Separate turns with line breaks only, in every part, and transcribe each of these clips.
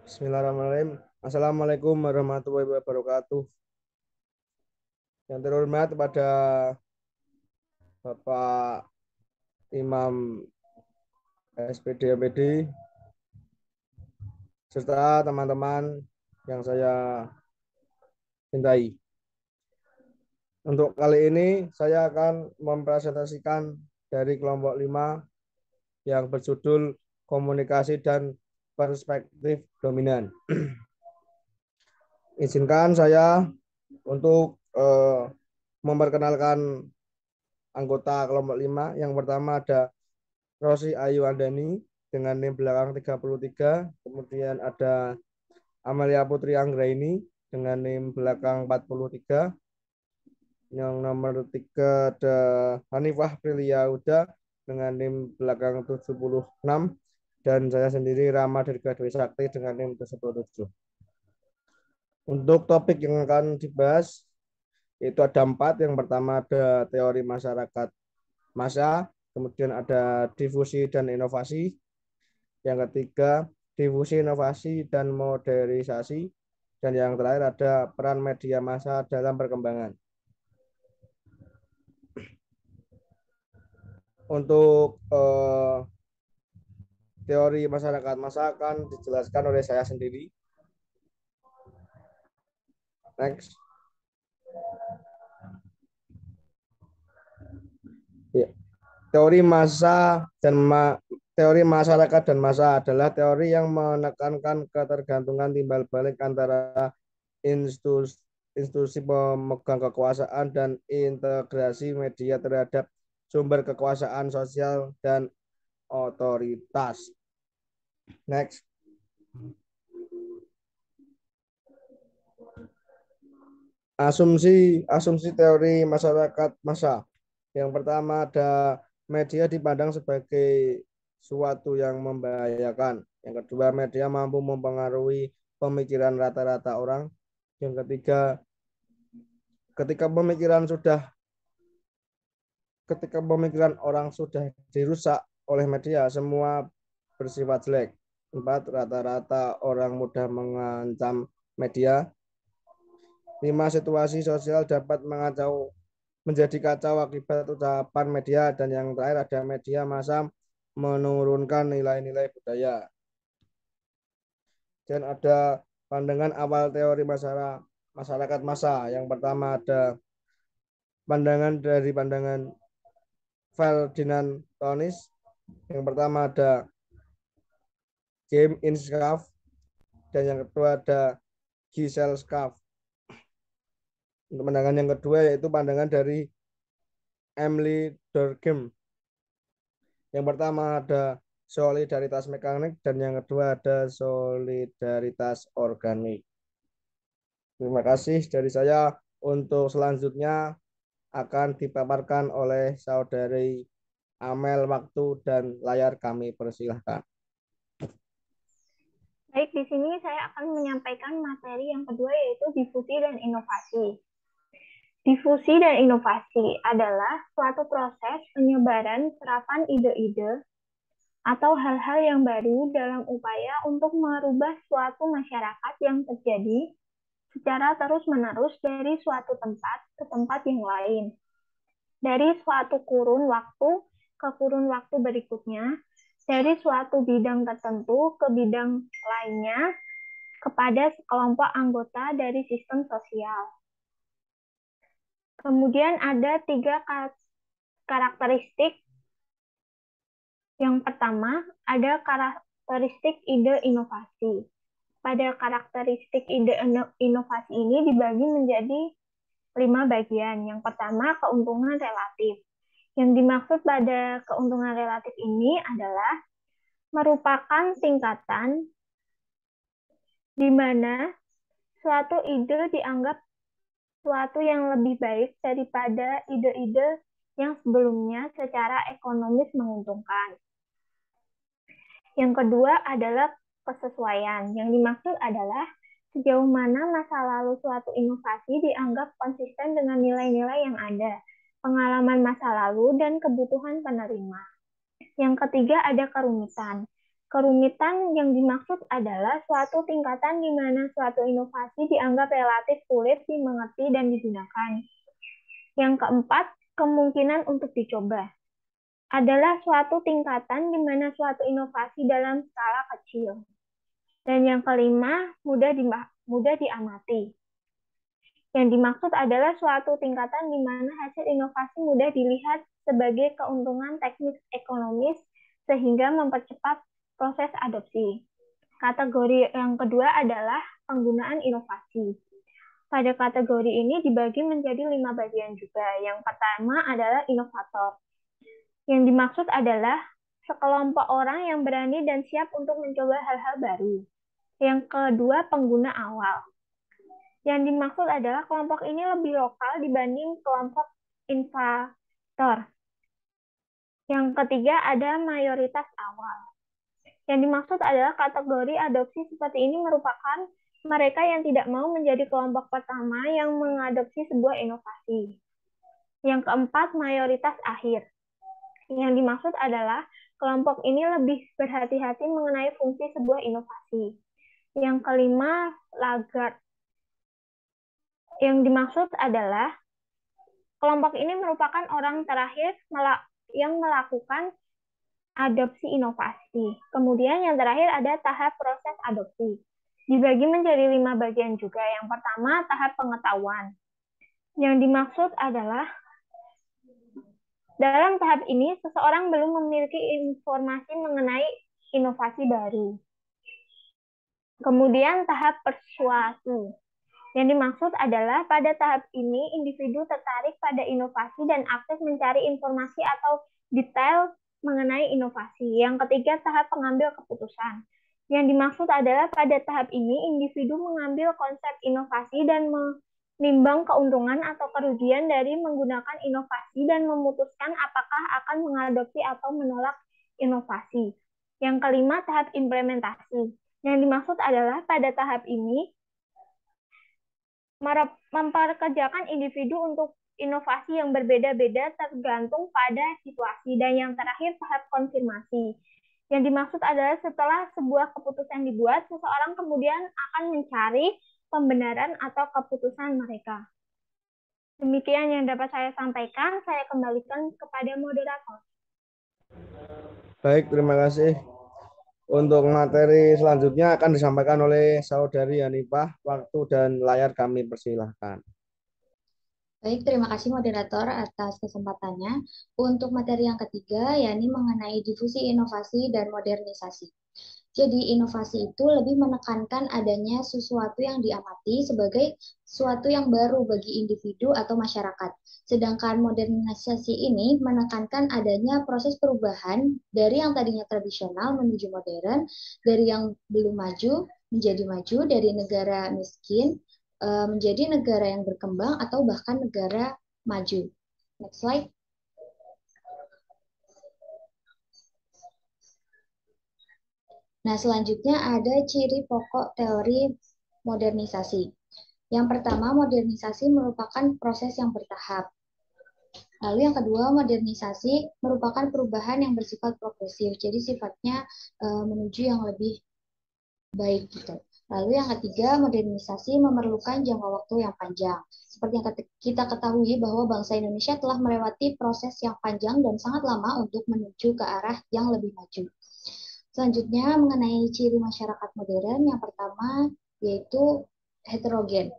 Bismillahirrahmanirrahim. Assalamualaikum warahmatullahi wabarakatuh. Yang terhormat kepada Bapak Imam SPD MPD serta teman-teman yang saya cintai. Untuk kali ini saya akan mempresentasikan dari kelompok 5 yang berjudul Komunikasi dan Perspektif Dominan. Izinkan saya untuk memperkenalkan anggota kelompok 5. Yang pertama ada Rosi Ayu Andani dengan NIM belakang 33. Kemudian ada Amalia Putri Anggraini dengan NIM belakang 43. Yang nomor 3 ada Hanifah Prilia Huda dengan NIM belakang 76. Dan saya sendiri Rama dari Dwi Sakti dengan NIM 77. Untuk topik yang akan dibahas itu ada 4. Yang pertama ada teori masyarakat massa, kemudian ada difusi dan inovasi. Yang ketiga, difusi, inovasi, dan modernisasi. Dan yang terakhir ada peran media massa dalam perkembangan. Untuk teori masyarakat massa akan dijelaskan oleh saya sendiri. Next. Ya. Teori massa dan teori masyarakat dan massa adalah teori yang menekankan ketergantungan timbal balik antara institusi, institusi pemegang kekuasaan dan integrasi media terhadap sumber kekuasaan sosial dan otoritas. Next. Asumsi teori masyarakat massa. Yang pertama ada media dipandang sebagai suatu yang membahayakan. Yang kedua, media mampu mempengaruhi pemikiran rata-rata orang. Yang ketiga, ketika pemikiran orang sudah dirusak oleh media, semua bersifat jelek. 4. Rata-rata orang mudah mengancam media. 5. Situasi sosial dapat menjadi kacau akibat ucapan media. Dan yang terakhir ada media massa menurunkan nilai-nilai budaya. Dan ada pandangan awal teori masyarakat massa. Yang pertama ada pandangan Ferdinand Tönnies. Yang pertama ada James Inscaff. Dan yang kedua ada Giselle Scaff. Untuk pandangan yang kedua yaitu pandangan dari Emily Durkheim. Yang pertama ada solidaritas mekanik dan yang kedua ada solidaritas organik. Terima kasih dari saya. Untuk selanjutnya akan dipaparkan oleh saudari Amel. Waktu dan layar kami persilahkan.
Baik, di sini saya akan menyampaikan materi yang kedua yaitu difusi dan inovasi. Difusi dan inovasi adalah suatu proses penyebaran serapan ide-ide atau hal-hal yang baru dalam upaya untuk merubah suatu masyarakat yang terjadi secara terus-menerus dari suatu tempat ke tempat yang lain. Dari suatu kurun waktu ke kurun waktu berikutnya, dari suatu bidang tertentu ke bidang lainnya, kepada sekelompok anggota dari sistem sosial. Kemudian ada 3 karakteristik. Yang pertama, ada karakteristik ide inovasi. Pada karakteristik ide inovasi ini dibagi menjadi 5 bagian. Yang pertama, keuntungan relatif. Yang dimaksud pada keuntungan relatif ini adalah merupakan tingkatan di mana suatu ide dianggap suatu yang lebih baik daripada ide-ide yang sebelumnya secara ekonomis menguntungkan. Yang kedua adalah kesesuaian. Yang dimaksud adalah sejauh mana masa lalu suatu inovasi dianggap konsisten dengan nilai-nilai yang ada, pengalaman masa lalu, dan kebutuhan penerima. Yang ketiga ada kerumitan. Kerumitan yang dimaksud adalah suatu tingkatan di mana suatu inovasi dianggap relatif sulit dimengerti dan digunakan. Yang keempat, kemungkinan untuk dicoba adalah suatu tingkatan di mana suatu inovasi dalam skala kecil. Dan yang kelima, mudah diamati. Yang dimaksud adalah suatu tingkatan di mana hasil inovasi mudah dilihat sebagai keuntungan teknis ekonomis sehingga mempercepat proses adopsi. Kategori yang kedua adalah penggunaan inovasi. Pada kategori ini dibagi menjadi 5 bagian juga. Yang pertama adalah inovator. Yang dimaksud adalah sekelompok orang yang berani dan siap untuk mencoba hal-hal baru. Yang kedua, pengguna awal. Yang dimaksud adalah kelompok ini lebih lokal dibanding kelompok inovator. Yang ketiga, ada mayoritas awal. Yang dimaksud adalah kategori adopsi seperti ini merupakan mereka yang tidak mau menjadi kelompok pertama yang mengadopsi sebuah inovasi. Yang keempat, mayoritas akhir. Yang dimaksud adalah kelompok ini lebih berhati-hati mengenai fungsi sebuah inovasi. Yang kelima, laggard. Yang dimaksud adalah kelompok ini merupakan orang terakhir yang melakukan adopsi inovasi. Kemudian yang terakhir ada tahap proses adopsi. Dibagi menjadi 5 bagian juga. Yang pertama, tahap pengetahuan. Yang dimaksud adalah dalam tahap ini, seseorang belum memiliki informasi mengenai inovasi baru. Kemudian tahap persuasi. Yang dimaksud adalah pada tahap ini, individu tertarik pada inovasi dan aktif mencari informasi atau detail mengenai inovasi. Yang ketiga, tahap pengambil keputusan. Yang dimaksud adalah pada tahap ini, individu mengambil konsep inovasi dan menimbang keuntungan atau kerugian dari menggunakan inovasi dan memutuskan apakah akan mengadopsi atau menolak inovasi. Yang kelima, tahap implementasi. Yang dimaksud adalah pada tahap ini, memperkerjakan individu untuk inovasi yang berbeda-beda tergantung pada situasi. Dan yang terakhir, tahap konfirmasi. Yang dimaksud adalah setelah sebuah keputusan dibuat, seseorang kemudian akan mencari pembenaran atau keputusan mereka. Demikian yang dapat saya sampaikan. Saya kembalikan kepada moderator.
Baik, terima kasih. Untuk materi selanjutnya akan disampaikan oleh Saudari Hanifah. Waktu dan layar kami persilahkan.
Baik, terima kasih moderator atas kesempatannya. Untuk materi yang ketiga, yakni mengenai difusi inovasi dan modernisasi. Jadi, inovasi itu lebih menekankan adanya sesuatu yang diamati sebagai sesuatu yang baru bagi individu atau masyarakat. Sedangkan modernisasi ini menekankan adanya proses perubahan dari yang tadinya tradisional menuju modern, dari yang belum maju menjadi maju, dari negara miskin menjadi negara yang berkembang atau bahkan negara maju. Next slide. Nah, selanjutnya ada ciri pokok teori modernisasi. Yang pertama, modernisasi merupakan proses yang bertahap. Lalu yang kedua, modernisasi merupakan perubahan yang bersifat progresif. Jadi sifatnya menuju yang lebih baik gitu. Lalu yang ketiga, modernisasi memerlukan jangka waktu yang panjang. Seperti yang kita ketahui bahwa bangsa Indonesia telah melewati proses yang panjang dan sangat lama untuk menuju ke arah yang lebih maju. Selanjutnya, mengenai ciri masyarakat modern, yang pertama yaitu heterogen.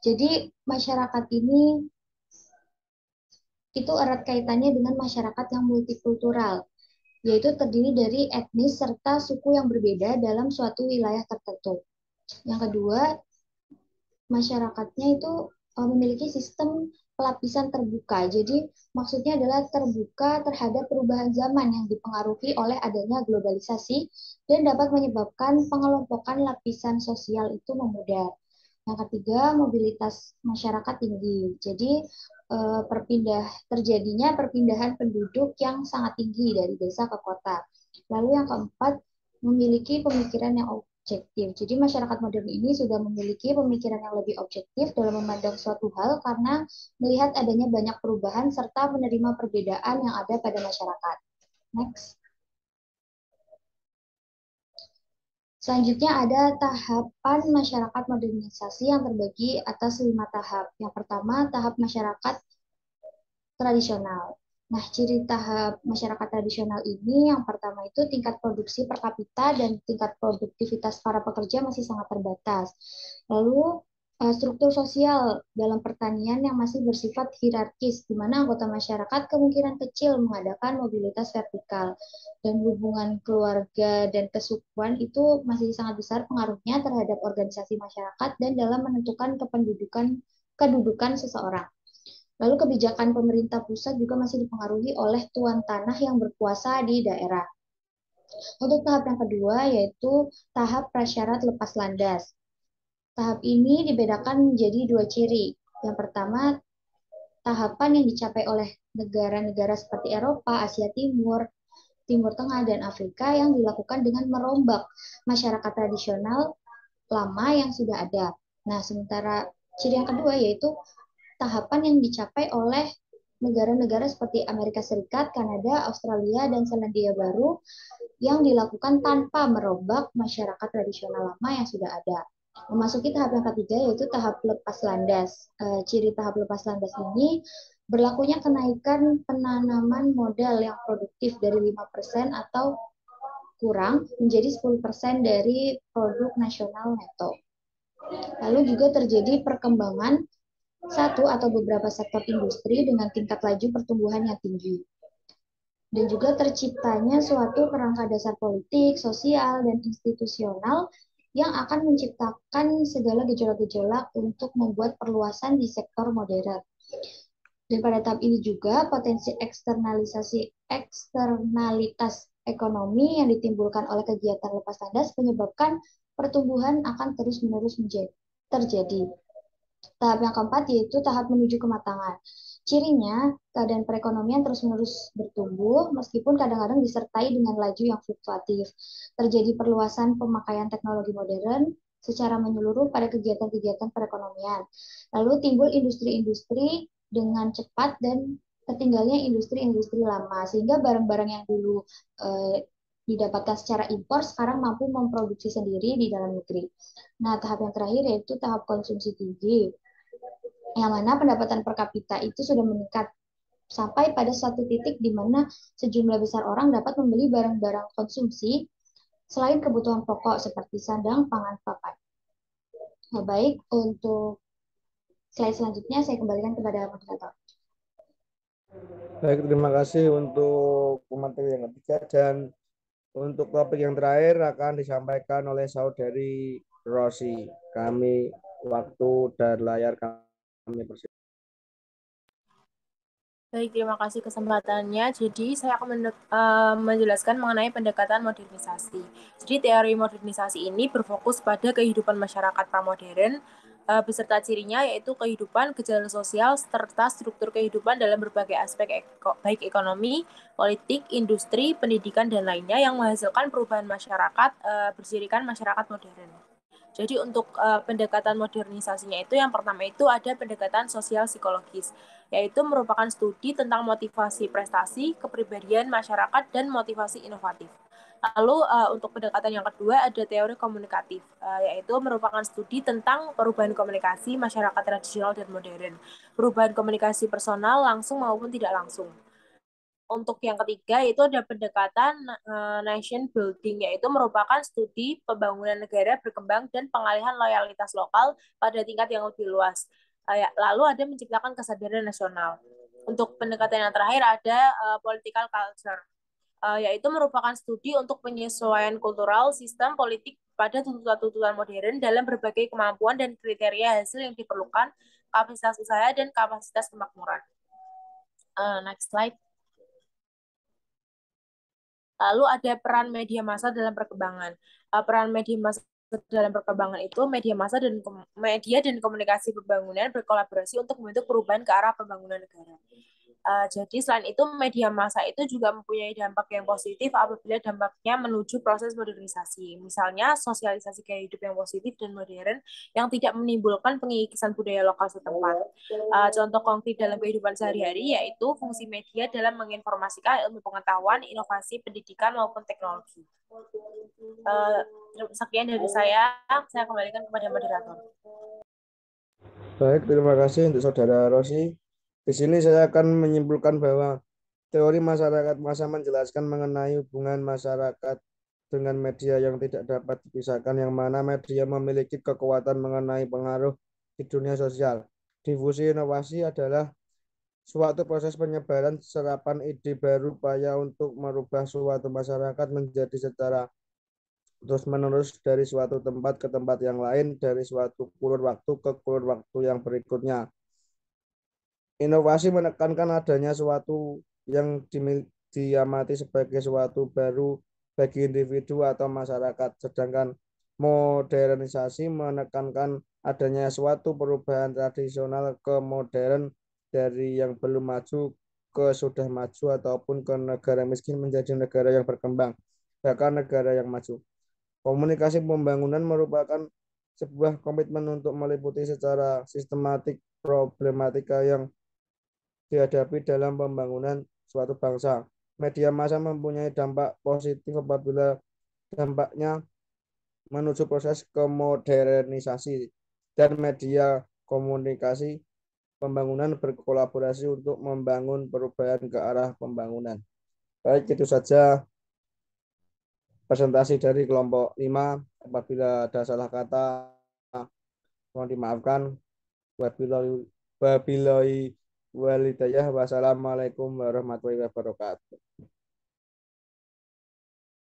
Jadi, masyarakat ini itu erat kaitannya dengan masyarakat yang multikultural, yaitu terdiri dari etnis serta suku yang berbeda dalam suatu wilayah tertentu. Yang kedua, masyarakatnya itu memiliki sistem pelapisan terbuka. Jadi maksudnya adalah terbuka terhadap perubahan zaman yang dipengaruhi oleh adanya globalisasi dan dapat menyebabkan pengelompokan lapisan sosial itu memudar. Yang ketiga, mobilitas masyarakat tinggi. Jadi terjadinya perpindahan penduduk yang sangat tinggi dari desa ke kota. Lalu yang keempat, memiliki pemikiran yang objektif. Jadi masyarakat modern ini sudah memiliki pemikiran yang lebih objektif dalam memandang suatu hal karena melihat adanya banyak perubahan serta menerima perbedaan yang ada pada masyarakat. Next. Selanjutnya ada tahapan masyarakat modernisasi yang terbagi atas 5 tahap. Yang pertama, tahap masyarakat tradisional. Nah, ciri tahap masyarakat tradisional ini yang pertama itu tingkat produksi per kapita dan tingkat produktivitas para pekerja masih sangat terbatas. Lalu struktur sosial dalam pertanian yang masih bersifat hierarkis, di mana anggota masyarakat kemungkinan kecil mengadakan mobilitas vertikal, dan hubungan keluarga dan kesukuan itu masih sangat besar pengaruhnya terhadap organisasi masyarakat dan dalam menentukan kedudukan seseorang. Lalu kebijakan pemerintah pusat juga masih dipengaruhi oleh tuan tanah yang berkuasa di daerah. Untuk tahap yang kedua yaitu tahap prasyarat lepas landas. Tahap ini dibedakan menjadi 2 ciri. Yang pertama, tahapan yang dicapai oleh negara-negara seperti Eropa, Asia Timur, Timur Tengah, dan Afrika yang dilakukan dengan merombak masyarakat tradisional lama yang sudah ada. Nah, sementara ciri yang kedua yaitu tahapan yang dicapai oleh negara-negara seperti Amerika Serikat, Kanada, Australia, dan Selandia Baru yang dilakukan tanpa merombak masyarakat tradisional lama yang sudah ada. Memasuki tahap yang ketiga yaitu tahap lepas landas. Ciri tahap lepas landas ini berlakunya kenaikan penanaman modal yang produktif dari 5% atau kurang menjadi 10% dari produk nasional neto. Lalu juga terjadi perkembangan satu atau beberapa sektor industri dengan tingkat laju pertumbuhan yang tinggi. Dan juga terciptanya suatu kerangka dasar politik, sosial, dan institusional yang akan menciptakan segala gejolak-gejolak untuk membuat perluasan di sektor modern. Dan pada tahap ini juga potensi eksternalitas ekonomi yang ditimbulkan oleh kegiatan lepas landas menyebabkan pertumbuhan akan terus-menerus terjadi. Tahap yang keempat yaitu tahap menuju kematangan. Cirinya, keadaan perekonomian terus-menerus bertumbuh meskipun kadang-kadang disertai dengan laju yang fluktuatif. Terjadi perluasan pemakaian teknologi modern secara menyeluruh pada kegiatan-kegiatan perekonomian. Lalu timbul industri-industri dengan cepat dan tertinggalnya industri-industri lama, sehingga barang-barang yang dulu didapatkan secara impor sekarang mampu memproduksi sendiri di dalam negeri. Nah, tahap yang terakhir yaitu tahap konsumsi tinggi, yang mana pendapatan per kapita itu sudah meningkat sampai pada satu titik di mana sejumlah besar orang dapat membeli barang-barang konsumsi selain kebutuhan pokok seperti sandang, pangan, papan. Nah, baik, untuk slide selanjutnya saya kembalikan kepada moderator.
Baik, terima kasih untuk materi yang ketiga, dan untuk topik yang terakhir akan disampaikan oleh saudari Rosi. Kami waktu dan layar kami persilakan.
Baik, terima kasih kesempatannya. Jadi, saya akan menjelaskan mengenai pendekatan modernisasi. Jadi, teori modernisasi ini berfokus pada kehidupan masyarakat pramodern, beserta cirinya yaitu kehidupan, gejala sosial, serta struktur kehidupan dalam berbagai aspek baik ekonomi, politik, industri, pendidikan, dan lainnya yang menghasilkan perubahan masyarakat berjadikan masyarakat modern. Jadi untuk pendekatan modernisasinya itu yang pertama itu ada pendekatan sosial psikologis, yaitu merupakan studi tentang motivasi prestasi, kepribadian masyarakat, dan motivasi inovatif. Lalu untuk pendekatan yang kedua ada teori komunikatif, yaitu merupakan studi tentang perubahan komunikasi masyarakat tradisional dan modern, perubahan komunikasi personal langsung maupun tidak langsung. Untuk yang ketiga itu ada pendekatan nation building, yaitu merupakan studi pembangunan negara berkembang dan pengalihan loyalitas lokal pada tingkat yang lebih luas. Lalu ada menciptakan kesadaran nasional. Untuk pendekatan yang terakhir ada political culture, yaitu merupakan studi untuk penyesuaian kultural sistem politik pada tuntutan-tuntutan modern dalam berbagai kemampuan dan kriteria hasil yang diperlukan, kapasitas usaha, dan kapasitas kemakmuran. Next slide. Lalu ada peran media massa dalam perkembangan. Peran media massa dalam perkembangan itu media massa dan media dan komunikasi pembangunan berkolaborasi untuk membentuk perubahan ke arah pembangunan negara. Jadi selain itu media massa itu juga mempunyai dampak yang positif apabila dampaknya menuju proses modernisasi. Misalnya sosialisasi gaya hidup yang positif dan modern yang tidak menimbulkan pengikisan budaya lokal setempat. Contoh konkret dalam kehidupan sehari-hari yaitu fungsi media dalam menginformasikan ilmu pengetahuan, inovasi, pendidikan maupun teknologi. Sekian dari saya kembalikan kepada moderator.
Baik, terima kasih untuk Saudara Rosi. Di sini saya akan menyimpulkan bahwa teori masyarakat massa menjelaskan mengenai hubungan masyarakat dengan media yang tidak dapat dipisahkan, yang mana media memiliki kekuatan mengenai pengaruh di dunia sosial. Difusi inovasi adalah suatu proses penyebaran serapan ide baru, upaya untuk merubah suatu masyarakat menjadi secara terus-menerus dari suatu tempat ke tempat yang lain, dari suatu kurun waktu ke kurun waktu yang berikutnya. Inovasi menekankan adanya suatu yang diamati sebagai suatu baru bagi individu atau masyarakat, sedangkan modernisasi menekankan adanya suatu perubahan tradisional ke modern, dari yang belum maju ke sudah maju, ataupun ke negara miskin menjadi negara yang berkembang, bahkan negara yang maju. Komunikasi pembangunan merupakan sebuah komitmen untuk meliputi secara sistematik problematika yang dihadapi dalam pembangunan suatu bangsa. Media massa mempunyai dampak positif apabila dampaknya menuju proses kemodernisasi, dan media komunikasi pembangunan berkolaborasi untuk membangun perubahan ke arah pembangunan. Baik, itu saja presentasi dari kelompok 5. Apabila ada salah kata, mohon dimaafkan. Wabillahi walidayah. Wassalamualaikum warahmatullahi wabarakatuh.